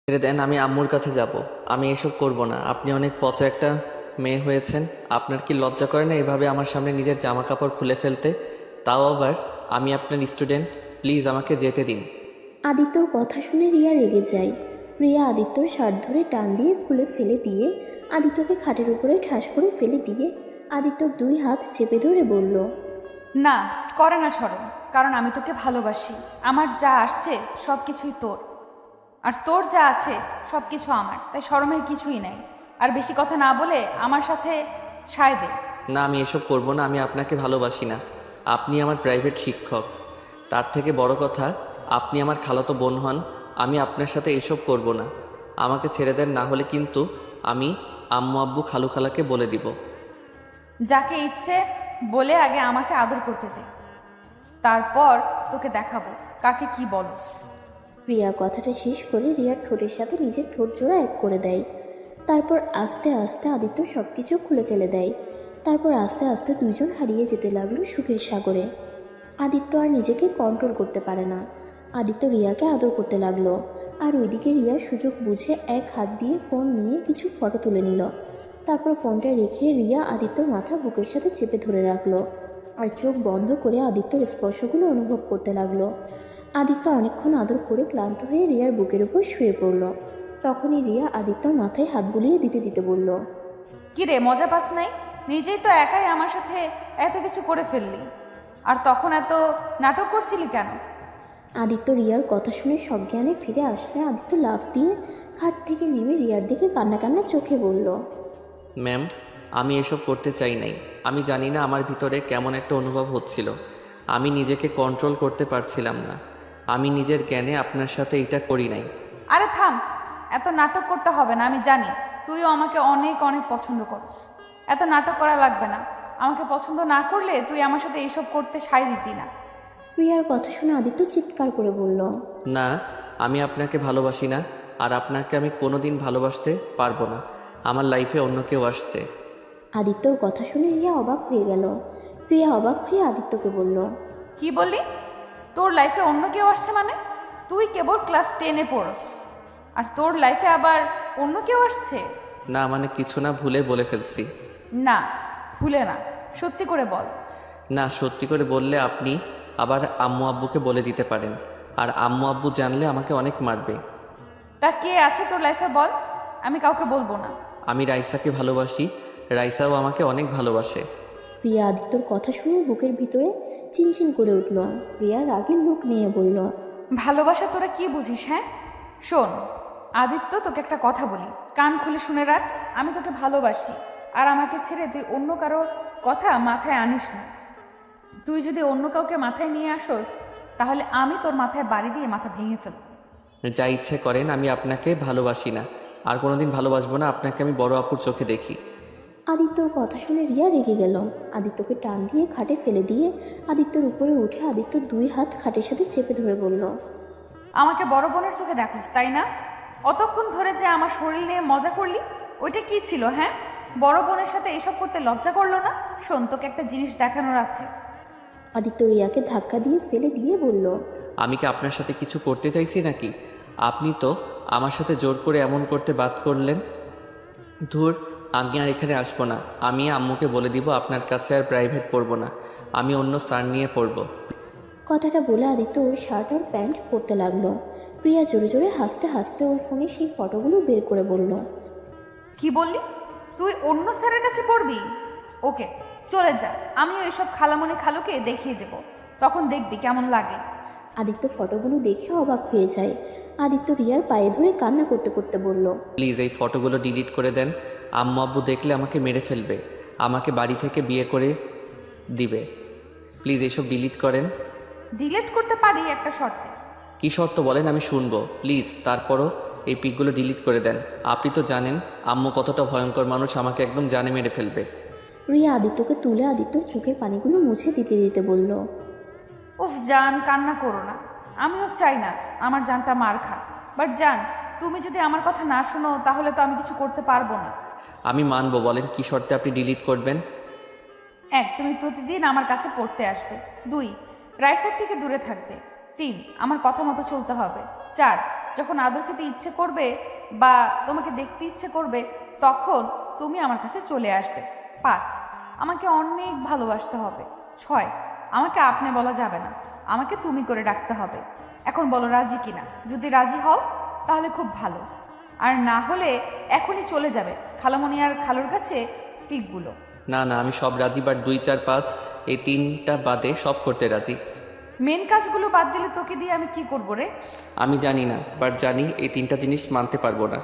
ছেড়ে দেন, আমি আম্মুর কাছে যাব। আমি এসব করব না। আপনি অনেক পচা একটা মেয়ে হয়েছেন। আপনার কি লজ্জা করে না এভাবে আমার সামনে নিজের জামা কাপড় খুলে ফেলতে? তাও আবার আমি আপনার স্টুডেন্ট। প্লিজ আমাকে যেতে দিন। আদিত্যর কথা শুনে রিয়া রেগে যায়। রিয়া আদিত্যর শার্ট ধরে টান দিয়ে খুলে ফেলে দিয়ে আদিত্যকে খাটের উপরে ঠাস করে ফেলে দিয়ে আদিত্যর দুই হাত চেপে ধরে বলল, না, করে না শরম। কারণ আমি তোকে ভালোবাসি। আমার যা আসছে সব কিছুই তোর, আর তোর যা আছে সব কিছু আমার, তাই শরমের কিছুই নাই। আর বেশি কথা না বলে আমার সাথে সায় দে। না, আমি এসব করব না। আমি আপনাকে ভালোবাসি না। আপনি আমার প্রাইভেট শিক্ষক। তার থেকে বড় কথা, আপনি আমার খালাতো বোন হন। আমি আপনার সাথে এসব করব না। আমাকে ছেড়ে দেন, না হলে কিন্তু আমি আম্মু আব্বু খালু খালাকে বলে দিব। যাকে ইচ্ছে বলে আগে আমাকে আদর করতে দে, তারপর তোকে দেখাবো কাকে কি বলস। রিয়া কথাটা শেষ করে রিয়ার ঠোঁটের সাথে নিজের ঠোঁট জোড়া এক করে দেয়। তারপর আস্তে আস্তে আদিত্য সব কিছু খুলে ফেলে দেয়। তারপর আস্তে আস্তে দুইজন হারিয়ে যেতে লাগলো সুখের সাগরে। আদিত্য আর নিজেকে কন্ট্রোল করতে পারে না। আদিত্য রিয়াকে আদর করতে লাগলো। আর ওইদিকে রিয়া সুযোগ বুঝে এক হাত দিয়ে ফোন নিয়ে কিছু ফটো তুলে নিল। তারপর ফোনটা রেখে রিয়া আদিত্যর মাথা বুকের সাথে চেপে ধরে রাখলো আর চোখ বন্ধ করে আদিত্যর স্পর্শগুলো অনুভব করতে লাগলো। আদিত্য অনেকক্ষণ আদর করে ক্লান্ত হয়ে রিয়ার বুকের উপর শুয়ে পড়ল। তখনই রিয়া আদিত্যর মাথায় হাত বুলিয়ে দিতে দিতে বলল, কি রে, মজা পাস নাই? নিজেই তো একাই আমার সাথে এত কিছু করে ফেললি, আর তখন এত নাটক করছিলি কেন? আদিত্য রিয়ার কথা শুনে সজ্ঞানে ফিরে আসলে আদিত্য লাফ দিয়ে খাট থেকে নেমে রিয়ার দিকে কান্না কান্না চোখে বলল, ম্যাম, আমি এসব করতে চাই নাই। আমি জানি না আমার ভিতরে কেমন একটা অনুভব হচ্ছিল। আমি নিজেকে কন্ট্রোল করতে পারছিলাম না। আমি নিজের জ্ঞানে আপনার সাথে এটা করি নাই। আরে থাম, এত নাটক করতে হবে না। আমি জানি তুইও আমাকে অনেক অনেক পছন্দ করিস। এত নাটক করা লাগবে না। আমাকে পছন্দ না করলে তুই আমার সাথে এইসব করতে সায় দিতি না। রিয়ার কথা শুনে আদিত্য চিৎকার করে বলল, না, আমি আপনাকে ভালোবাসি না। আর আপনাকে আমি কোনো দিন ভালোবাসতে পারবো না। আমার লাইফে অন্য কেউ আসছে। আদিত্যর কথা শুনে রিয়া অবাক হয়ে গেল। রিয়া অবাক হয়ে আদিত্যকে বলল, কি বললি? তোর লাইফে অন্য কেউ আসছে মানে? তুই কেবল ক্লাস 10-এ পড়স, আর তোর লাইফে আবার অন্য কেউ আসছে? না মানে কিছু না, ভুলে বলে ফেলছি। না, ভুলে না, সত্যি করে বল। না, সত্যি করে বললে আপনি আবার আম্মু আব্বুকে বলে দিতে পারেন। আর আম্মু আব্বু জানলে আমাকে অনেক মারবে। তা কে আছে তোর লাইফে বল, আমি কাউকে বলবো না। আমি রাইসাকে ভালোবাসি। রাইসাও আমাকে অনেক ভালোবাসে। রিয়া আদিত্যর কথা শুনে বুকের ভিতরে চিনচিন করে উঠল। রিয়া রাগের মুখ নিয়ে বলল, ভালোবাসা তোরা কি বুঝিস? হ্যাঁ শোন আদিত্য, তোকে একটা কথা বলি, কান খুলে শুনে রাখ। আমি তোকে ভালোবাসি, আর আমাকে ছেড়ে তুই অন্য কারো কথা মাথায় আনিস না। তুই যদি অন্য কাউকে মাথায় নিয়ে আসোস, তাহলে আমি তোর মাথায় বাড়ি দিয়ে মাথা ভেঙে ফেলব। যা ইচ্ছে করেন, আমি আপনাকে ভালোবাসি না। আর কোনোদিন ভালোবাসবো না। আপনাকে আমি বড় আপুর চোখে দেখি। আদিত্যর কথা শুনে রিয়া রেগে গেল। আদিত্যকে টান দিয়ে খাটে ফেলে দিয়ে আদিত্যর উপরে উঠে আদিত্যর দুই হাত খাটের সাথে চেপে ধরে বলল, আমাকে বড় বোনের চোখে দেখিস, তাই না? অতক্ষণ ধরে যে আমার শরীর নিয়ে মজা করলি, ওইটা কি ছিল? হ্যাঁ, বড় বোনের সাথে এসব করতে লজ্জা করলো না? শোন, তোকে একটা জিনিস দেখানোর আছে। আদিত্য রিয়াকে ধাক্কা দিয়ে ফেলে দিয়ে বলল, আমি কি আপনার সাথে কিছু করতে চাইছি নাকি? আপনি তো আমার সাথে জোর করে এমন করতে বাদ করলেন। ধুর, আমি আর এখানে আসবো না। আমি আম্মুকে বলে দিব আপনার কাছে আর প্রাইভেট পড়বো না। আমি অন্য স্যার নিয়ে পড়বো। কথাটা বলে আদিত্য ওর শার্ট আর প্যান্ট পরতে লাগলো। রিয়া জোরে জোরে হাসতে হাসতে ওর ফোনে সেই ফটোগুলো বের করে বলল, কি বললি? তুই অন্য স্যারের কাছে পড়বি? ওকে, চলে যা। আমিও এসব খালামণি খালুকে দেখিয়ে দেব, তখন দেখবি কেমন লাগে। আদিত্য ফটোগুলো দেখে অবাক হয়ে যায়। আদিত্য রিয়ার পায়ে ধরে কান্না করতে করতে বলল, প্লিজ এই ফটোগুলো ডিলিট করে দেন। আম্মু আব্বু দেখলে আমাকে মেরে ফেলবে। আমাকে বাড়ি থেকে বিয়ে করে দিবে। প্লিজ এসব ডিলিট করেন। ডিলিট করতে পারি একটা শর্তে। কী শর্ত বলেন, আমি শুনবো প্লিজ। তারপরও এই পিকগুলো ডিলিট করে দেন। আপনি তো জানেন আম্মু কতটা ভয়ঙ্কর মানুষ, আমাকে একদম জানে মেরে ফেলবে। রিয়া আদিত্যকে তুলে আদিত্যর চোখের পানিগুলো মুছে দিতে দিতে বলল, উফ জান, কান্না করো না। আমিও চাই না আমার জানটা মার খা, বাট জান, তুমি যদি আমার কথা না শোনো তাহলে তো আমি কিছু করতে পারবো না। আমি মানবো, বলেন কী শর্তে আপনি ডিলিট করবেন। 1, তুমি প্রতিদিন আমার কাছে পড়তে আসবে। 2, রাইসার থেকে দূরে থাকবে। 3, আমার কথা মতো চলতে হবে। 4, যখন আদর খেতে ইচ্ছে করবে বা তোমাকে দেখতে ইচ্ছে করবে তখন তুমি আমার কাছে চলে আসবে। 5, আমাকে অনেক ভালোবাসতে হবে। 6, আমাকে আপনি বলা যাবে না, আমাকে তুমি করে ডাকতে হবে। এখন বলো রাজি কিনা? যদি রাজি হও তাহলে খুব ভালো, আর না হলে এখনই চলে যাবে খালামণি আর খালুর কাছে পিকগুলো। না না, আমি সব রাজি, বাট 2, 4, 5 এই 3টা বাদে সব করতে রাজি। মেন কাজগুলো বাদ দিলে তোকে দিয়ে আমি কি করবো রে? আমি জানি না, বাট জানি এই 3টা জিনিস মানতে পারবো না।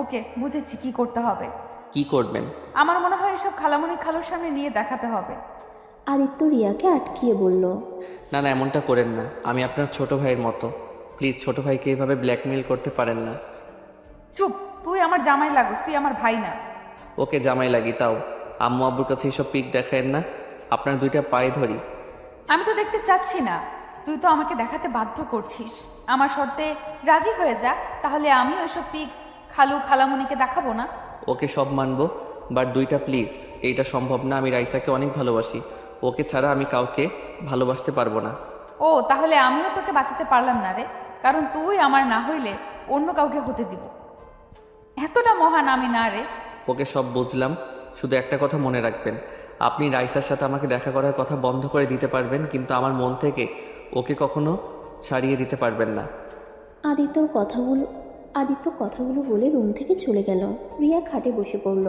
ওকে, বুঝেছি কি করতে হবে। কি করবেন? আমার মনে হয় এসব খালামণি খালুর সামনে নিয়ে দেখাতে হবে। আদিত্য রিয়াকে আটকিয়ে বলল। না না, এমনটা করেন না, আমি আপনার ছোট ভাইয়ের মতো। প্লিজ, ছোট ভাইকে এভাবে ব্ল্যাকমেল করতে পারেন না। চুপ, তুই আমার জামাই লাগোস, তুই আমার ভাই না। ওকে জামাই লাগি, তাও আম্মু আব্বুর কাছে এইসব পিক দেখায়েন না। আপনার 2টা পায়ে ধরি। আমি তো দেখতে চাচ্ছি না, তুই তো আমাকে দেখাতে বাধ্য করছিস। আমার শর্তে রাজি হয়ে যা, তাহলে আমি ওইসব পিক খালু খালামণিকে দেখাবো না। ওকে সব মানবো, বাট 2টা প্লিজ। এইটা সম্ভব না, আমি রাইসাকে অনেক ভালোবাসি। ওকে ছাড়া আমি কাউকে ভালোবাসতে পারবো না। ও, তাহলে আমিও তোকে বাঁচাতে পারলাম না রে, কারণ তুই আমার না হইলে অন্য কাউকে হতে দিব। এতটা মহান আমি না রে। ওকে সব বুঝলাম, শুধু একটা কথা মনে রাখবেন, আপনি রাইসার সাথে আমাকে দেখা করার কথা বন্ধ করে দিতে পারবেন, কিন্তু আমার মন থেকে ওকে কখনো ছাড়িয়ে দিতে পারবেন না। আদিত্য কথাগুলো বলে রুম থেকে চলে গেল। রিয়া খাটে বসে পড়ল।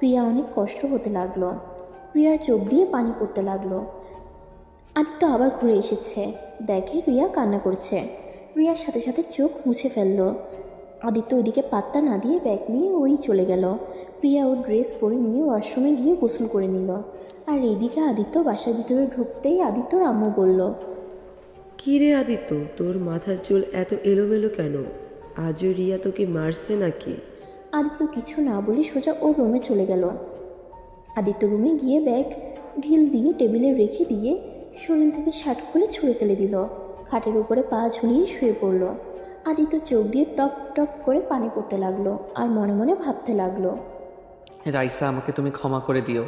রিয়া অনেক কষ্ট হতে লাগলো। রিয়ার চোখ দিয়ে পানি পড়তে লাগলো। আদিত্য আবার ঘুরে এসেছে, দেখে রিয়া কান্না করছে। রিয়ার সাথে সাথে চোখ মুছে ফেলল। আদিত্য ওইদিকে পাত্তা না দিয়ে ব্যাগ নিয়ে ওই চলে গেল। রিয়া ওর ড্রেস পরে নিয়ে ওয়াশরুমে গিয়ে গোসল করে নিল। আর এইদিকে আদিত্য বাসার ভিতরে ঢুকতেই আদিত্যর আম্মু বলল, কী রে আদিত্য, তোর মাথার চুল এত এলোমেলো কেন? আজও রিয়া তোকে মারছে নাকি? আদিত্য কিছু না বলে সোজা ওর রুমে চলে গেল। আদিত্য রুমে গিয়ে ব্যাগ ঢিল দিয়ে টেবিলে রেখে দিয়ে শরীর থেকে শার্ট খুলে ছুঁড়ে ফেলে দিল। খাটের উপরে পা ঝুলিয়ে শুয়ে পড়ল। আদিত্য চোখ দিয়ে টপ টপ করে পানি পড়তে লাগলো আর মনে মনে ভাবতে লাগলো, রাইসা, আমাকে তুমি ক্ষমা করে দিও।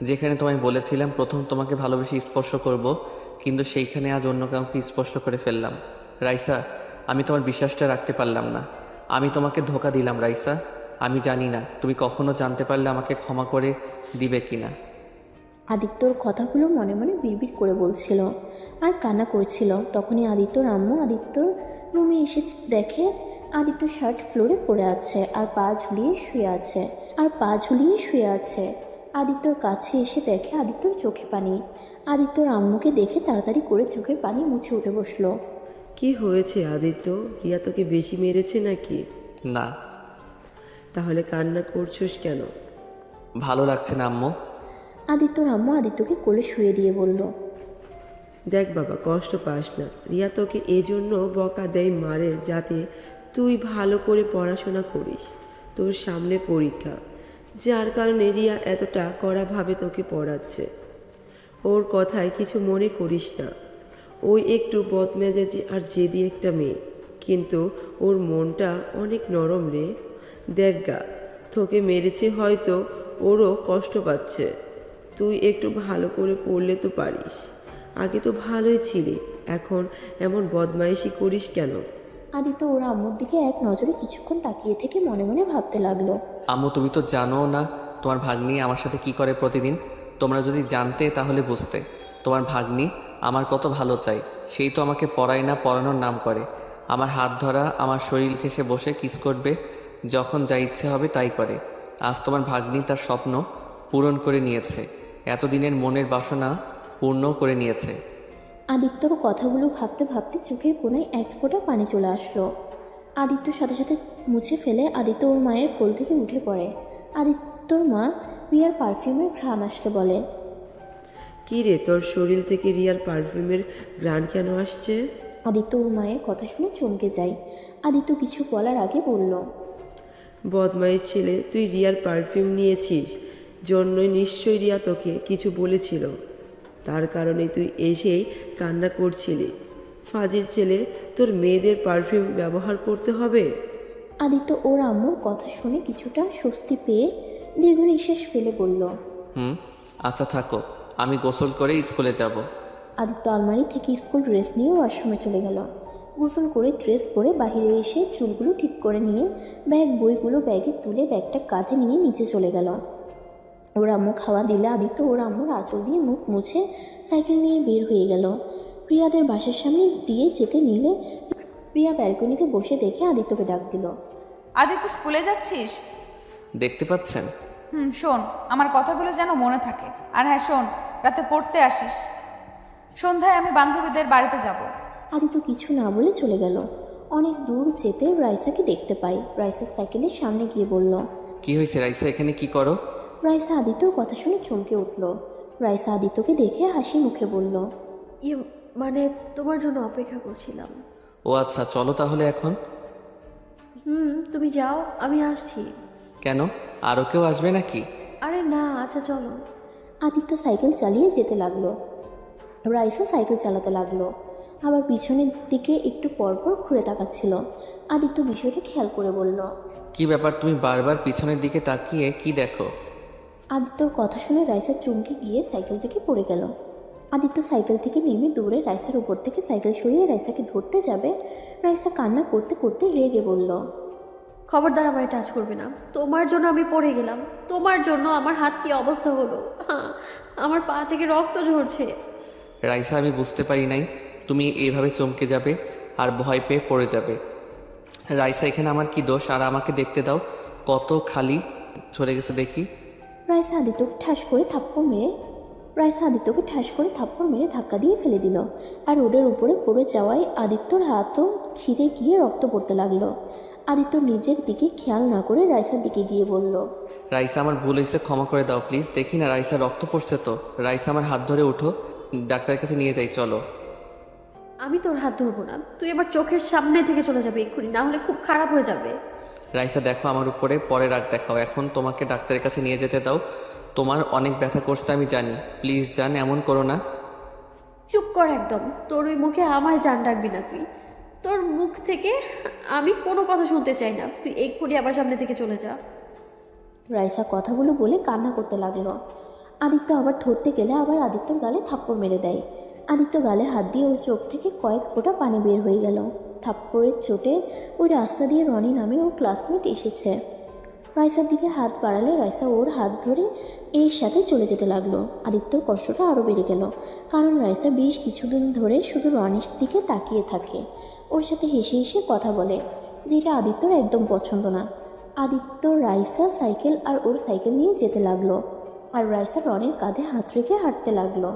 যেখানে তোমায় বলেছিলাম প্রথম তোমাকে ভালোবেসে স্পর্শ করব, কিন্তু সেইখানে আজ অন্য কাউকে স্পর্শ করে ফেললাম। রাইসা, আমি তোমার বিশ্বাসটা রাখতে পারলাম না। আমি তোমাকে ধোঁকা দিলাম রাইসা। আমি জানি না তুমি কখনো জানতে পারলে আমাকে ক্ষমা করে দিবে কিনা। আদিত্যর কথাগুলো মনে মনে বিড়বিড় করে বলছিল আর কান্না করছিল। তখনই আদিত্যর আম্মু আদিত্যর রুমে এসে দেখে আদিত্য শার্ট ফ্লোরে পড়ে আছে আর পা ঝুলিয়ে শুয়ে আছে। আদিত্যর কাছে এসে দেখে আদিত্যর চোখে পানি। আদিত্যর আম্মুকে দেখে তাড়াতাড়ি করে চোখের পানি মুছে উঠে বসলো। কি হয়েছে আদিত্য? রিয়া তোকে বেশি মেরেছে নাকি? না। তাহলে কান্না করছোস কেন? ভালো লাগছে না আম্মু। আদিত্যর আম্মু আদিত্যকে কোলে শুয়ে দিয়ে বলল, দেখ বাবা, কষ্ট পাস না। রিয়া তোকে এজন্য বকা দেয়, মারে, যাতে তুই ভালো করে পড়াশোনা করিস। তোর সামনে পরীক্ষা, যার কারণে রিয়া এতটা কড়াভাবে তোকে পড়াচ্ছে। ওর কথায় কিছু মনে করিস না। ওই একটু বদমেজাজি আর জেদি একটা মেয়ে, কিন্তু ওর মনটা অনেক নরম রে। দেখ গা, তোকে মেরেছে হয়তো, ওরও কষ্ট পাচ্ছে। তুই একটু ভালো করে পড়লে তো পারিস। আগে তো ভালোই ছিলি, এখন এমন বদমাইশি করিস কেন? আদিত্য ওর আম্মুর দিকে এক নজরে কিছুক্ষণ তাকিয়ে থেকে মনে মনে ভাবতে লাগলো, আম্মু, তুমি তো জানো না তোমার ভাগ্নি আমার সাথে কি করে প্রতিদিন। তোমরা যদি জানতে তাহলে বুঝতে। তোমার ভাগ্নি আমার কত ভালো চাই, সেই তো আমাকে পড়ায় না, পড়ানোর নাম করে। আমার হাত ধরা, আমার শরীর ঘেঁষে বসে কিস করবে, যখন যা ইচ্ছে হবে তাই করে। আজ তোমার ভাগ্নি তার স্বপ্ন পূরণ করে নিয়েছে, এতদিনের মনের বাসনা পূর্ণ করে নিয়েছে। আদিত্যর কথাগুলো ভাবতে ভাবতে চোখের কোণায় এক ফোঁটা পানি চলে আসলো। আদিত্যর সাথে সাথে মুছে ফেলে আদিত্য ওর মায়ের কোল থেকে উঠে পড়ে। আদিত্যর মা রিয়ার পারফিউমের ঘ্রাণ আসতে বলে, কি রে, তোর শরীর থেকে রিয়ার পারফিউমের ঘ্রাণ কেন আসছে? আদিত্য ওর মায়ের কথা শুনে চমকে যায়। আদিত্য কিছু বলার আগে বলল, বদমাইশ ছেলে, তুই রিয়ার পারফিউম নিয়েছিস জন্যই নিশ্চয়ই রিয়া তোকে কিছু বলেছিল। তার কারণে তুই এসেই কান্না করছিলি। ফাজিল ছেলে, তোর মেয়েদের পারফিউম ব্যবহার করতে হবে? আদিত্য ওর আম্মুর কথা শুনে কিছুটা স্বস্তি পেয়ে দীর্ঘ নিঃশ্বাস ফেলে বলল, আচ্ছা থাকো, আমি গোসল করে স্কুলে যাব। আদিত্য আলমারি থেকে স্কুল ড্রেস নিয়ে ওয়াশরুমে চলে গেল। গোসল করে ড্রেস পরে বাইরে এসে চুলগুলো ঠিক করে নিয়ে বইগুলো ব্যাগে তুলে ব্যাগটা কাঁধে নিয়ে নিচে চলে গেল। ওর আম্মু খাওয়া দিলে আদিত্য ওর আম্মুর আঁচল দিয়ে মুখ মুছে সাইকেল নিয়ে বের হয়ে গেল। প্রিয়াদের বাসার সামনে দিয়ে যেতে নিলে প্রিয়া ব্যালকনিতে বসে দেখে আদিত্যকে ডাক দিল। আদিত্য স্কুলে যাচ্ছিস? দেখতে পাচ্ছেন? শোন, আমার কথাগুলো যেন মনে থাকে। আর হ্যাঁ শোন, রাতে পড়তে আসিস। সন্ধ্যায় আমি বান্ধবীদের বাড়িতে যাব। আদিত্য কিছু না বলে চলে গেল। অনেক দূর যেতে রাইসাকে দেখতে পায়। রাইসার সাইকেলের সামনে গিয়ে বলল, কি হয়েছে রাইসা, এখানে কি করো? রাইসা আদিত্যর কথা শুনে চমকে উঠল। রাইসা আদিত্যকে দেখে হাসি মুখে বলল, মানে তোমার জন্য অপেক্ষা করছিলাম। ও আচ্ছা, চলো তাহলে এখন। তুমি যাও, আমি আসছি। কেন, আরও কেউ আসবে নাকি? আরে না, আচ্ছা চলো। আদিত্য সাইকেল চালিয়ে যেতে লাগলো। রাইসা সাইকেল চালাতে লাগলো, আবার পিছনের দিকে একটু পরপর ঘুরে তাকাচ্ছিল। আদিত্য বিষয়টা খেয়াল করে বলল, কি ব্যাপার, তুমি বারবার পিছনের দিকে তাকিয়ে কি দেখো? আদিত্যর কথা শুনে রাইসা চমকে গিয়ে সাইকেল থেকে পড়ে গেল। আদিত্য সাইকেল থেকে নেমে দৌড়ে রাইসার উপর থেকে সাইকেল সরিয়ে রাইসাকে ধরতে যাবে। রাইসা কান্না করতে করতে রেগে বলল, খবরদার আমায় টাচ করবে না। তোমার জন্য আমি পড়ে গেলাম, তোমার জন্য আমার হাত কি অবস্থা হলো। আমার পা থেকে রক্ত ঝরছে। রাইসা, আমি বুঝতে পারি নাই তুমি এইভাবে চমকে যাবে আর ভয় পেয়ে পড়ে যাবে। রাইসা, এখানে আমার কি দোষ? আর আমাকে দেখতে দাও, কত খালি চলে গেছে দেখি। রাইসা আদিত্যকে ঠাস করে থাপ্পড় মেরে ধাক্কা দিয়ে ফেলে দিল। আর রোডের উপরে পড়ে যাওয়ায় আদিত্যর হাতও ছিঁড়ে গিয়ে রক্ত পড়তে লাগলো। আদিত্য নিজের দিকে খেয়াল না করে রাইসার দিকে গিয়ে বলল, রাইসা, আমার ভুল হয়েছে, ক্ষমা করে দাও প্লিজ। দেখি না রাইসা রক্ত পড়ছে তো। রাইসা, আমার হাত ধরে উঠো, ডাক্তারের কাছে নিয়ে যাই, চলো। আমি তোর হাত ধরবো না, তুই আমার চোখের সামনে থেকে চলে যাবে এক্ষুনি, না হলে খুব খারাপ হয়ে যাবে। রাইসা দেখো, আমার উপরে পরে রাগ দেখাও, এখন তোমাকে ডাক্তারের কাছে নিয়ে যেতে দাও। তোমার অনেক ব্যথা করছে আমি জানি, প্লিজ জান, এমন করো না। চুপ কর একদম, তোর ওই মুখে আমায় জান ডাকবি না তুই। তোর মুখ থেকে আমি কোনো কথা শুনতে চাই না, তুই এক্ষুনি আবার সামনে থেকে চলে যা। রাইসা কথাগুলো বলে কান্না করতে লাগলো। আদিত্য আবার ধরতে গেলে আবার আদিত্যর গালে থাপ্পড় মেরে দেয়। আদিত্য গালে হাত দিয়ে ওর চোখ থেকে কয়েক ফোঁটা পানি বের হয়ে গেল। থাপ্পড়ের চোটে ওই রাস্তা দিয়ে রনি নামে ওর ক্লাসমেট এসেছে। রাইসার দিকে হাত বাড়ালে রাইসা ওর হাত ধরে এর সাথে চলে যেতে লাগলো। আদিত্যর কষ্টটা আরও বেড়ে গেল, কারণ রাইসা বেশ কিছুদিন ধরে শুধু রনির দিকে তাকিয়ে থাকে, ওর সাথে হেসে হেসে কথা বলে, যেটা আদিত্যর একদম পছন্দ না। আদিত্য রাইসা সাইকেল আর ওর সাইকেল নিয়ে যেতে লাগলো, আর রাইসা রনির কাঁধে হাত রেখে হাঁটতে লাগলো।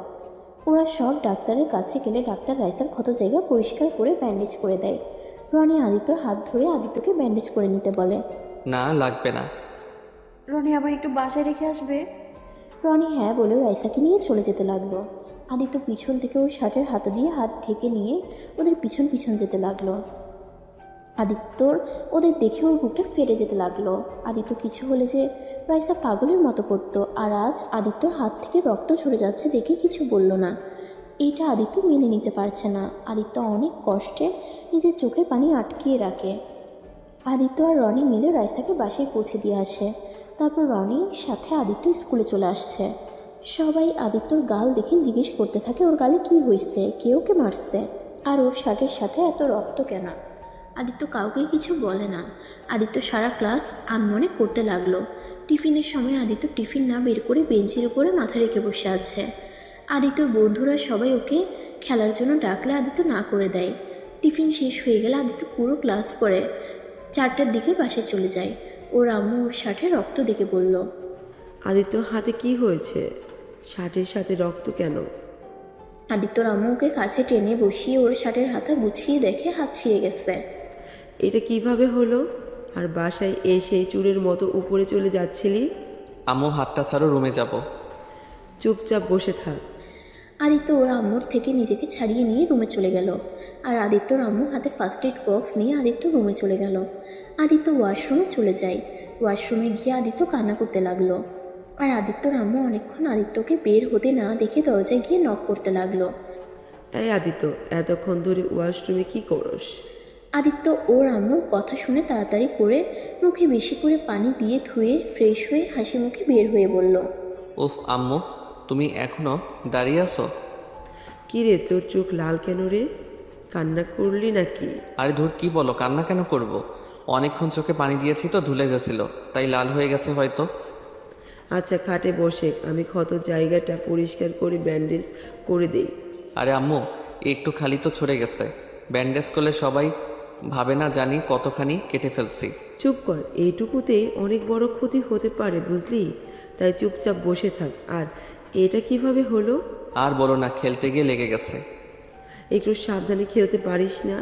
ওরা সব ডাক্তারের কাছে গেলে ডাক্তার রাইসার ক্ষত জায়গা পরিষ্কার করে ব্যান্ডেজ করে দেয়। রনি আদিত্যর হাত ধরে আদিত্যকে ব্যান্ডেজ করে নিতে বলে। না, লাগবে না। রনি আমায় একটু বাসায় রেখে আসবে? রনি হ্যাঁ বলে রাইসাকে নিয়ে চলে যেতে লাগলো। আদিত্য পিছন থেকে ওর শার্টের হাতা দিয়ে হাত ঢেকে নিয়ে ওদের পিছন পিছন যেতে লাগলো। আদিত্যর ওদের দেখে ওর বুকটা ফেটে যেতে লাগলো। আদিত্য কিছু হলে যে রাইসা পাগলের মতো করতো, আর আজ আদিত্যর হাত থেকে রক্ত ঝরে যাচ্ছে দেখে কিছু বলল না। এইটা আদিত্য মেনে নিতে পারছে না। আদিত্য অনেক কষ্টে নিজের চোখের পানি আটকিয়ে রাখে। আদিত্য আর রনি মিলে রাইসাকে বাসায় পৌঁছে দিয়ে আসে। তারপর রনির সাথে আদিত্য স্কুলে চলে আসছে। সবাই আদিত্যর গাল দেখে জিজ্ঞেস করতে থাকে ওর গালে কি হয়েছে, কে ওকে মারছে, আর ওর শার্টের সাথে এত রক্ত কেন। আদিত্য কাউকে কিছু বলে না। আদিত্য সারা ক্লাস আনমনে করতে লাগলো। টিফিনের সময় আদিত্য টিফিন না বের করে বেঞ্চের উপরে মাথা রেখে বসে আছে। আদিত্যর বন্ধুরা সবাই ওকে খেলার জন্য ডাকলে আদিত্য না করে দেয়। টিফিন শেষ হয়ে গেলে আদিত্য পুরো ক্লাস করে 4টার দিকে বাসায় চলে যায়। ওর আম্মু ওর শার্টে রক্ত দেখে বলল, আদিত্য হাতে কি হয়েছে? শার্টের সাথে রক্ত কেন? আদিত্যর আম্মু ওকে কাছে টেনে বসিয়ে ওর শার্টের হাতা গুছিয়ে দেখে হাত ছিঁড়ে গেছে। এটা কিভাবে হলো? আর বাসায় এসে চুরের মতো উপরে চলে যাচ্ছিলি? আম্মু, হাতটা ছাড়ো, রুমে যাব। চুপচাপ বসে থাক। আদিত্য ওর আম্মুর থেকে নিজেকে ছাড়িয়ে নিয়ে রুমে চলে গেল। আর আদিত্যর আম্মু হাতে ফার্স্ট এড বক্স নিয়ে আদিত্য রুমে চলে গেল। আদিত্য ওয়াশরুমে চলে যায়। ওয়াশরুমে গিয়ে আদিত্য কান্না করতে লাগলো। আর আদিত্যর আম্মু অনেকক্ষণ আদিত্যকে বের হতে না দেখে দরজায় গিয়ে নক করতে লাগলো। এই আদিত্য, এতক্ষণ ধরে ওয়াশরুমে কি করস? আদিত্য ওর আম্মুর কথা শুনে তাড়াতাড়ি করে মুখে বেশি করে পানি দিয়ে ধুয়ে ফ্রেশ হয়ে হাসি মুখে বের হয়ে বলল, উফ আম্মু, তুমি এখনো দাঁড়িয়ে আছো? কি রে, তোর চোখ লাল কেন রে? কান্না করলি নাকি? আরে ধুর, কি বলো, কান্না কেন করব? অনেকক্ষণ চোখে পানি দিয়েছি তো, ধুলে গেছিল, তাই লাল হয়ে গেছে হয়তো। আচ্ছা খাটে বসে, আমি ক্ষত জায়গাটা পরিষ্কার করে ব্যান্ডেজ করে দেই। আরে আম্মু, একটু খালি তো ছড়ে গেছে, ব্যান্ডেজ করলে সবাই ভাবে না জানি কতখানি কেটে ফেলছি। চুপ কর, এইটুকুতেই অনেক বড় ক্ষতি হতে পারে বুঝলি, তাই চুপচাপ বসে থাক। আর এটা কিভাবে হলো? আর বলো না, খেলতে গিয়ে লেগে গেছে। একটু সাবধানে খেলতে পারিস না?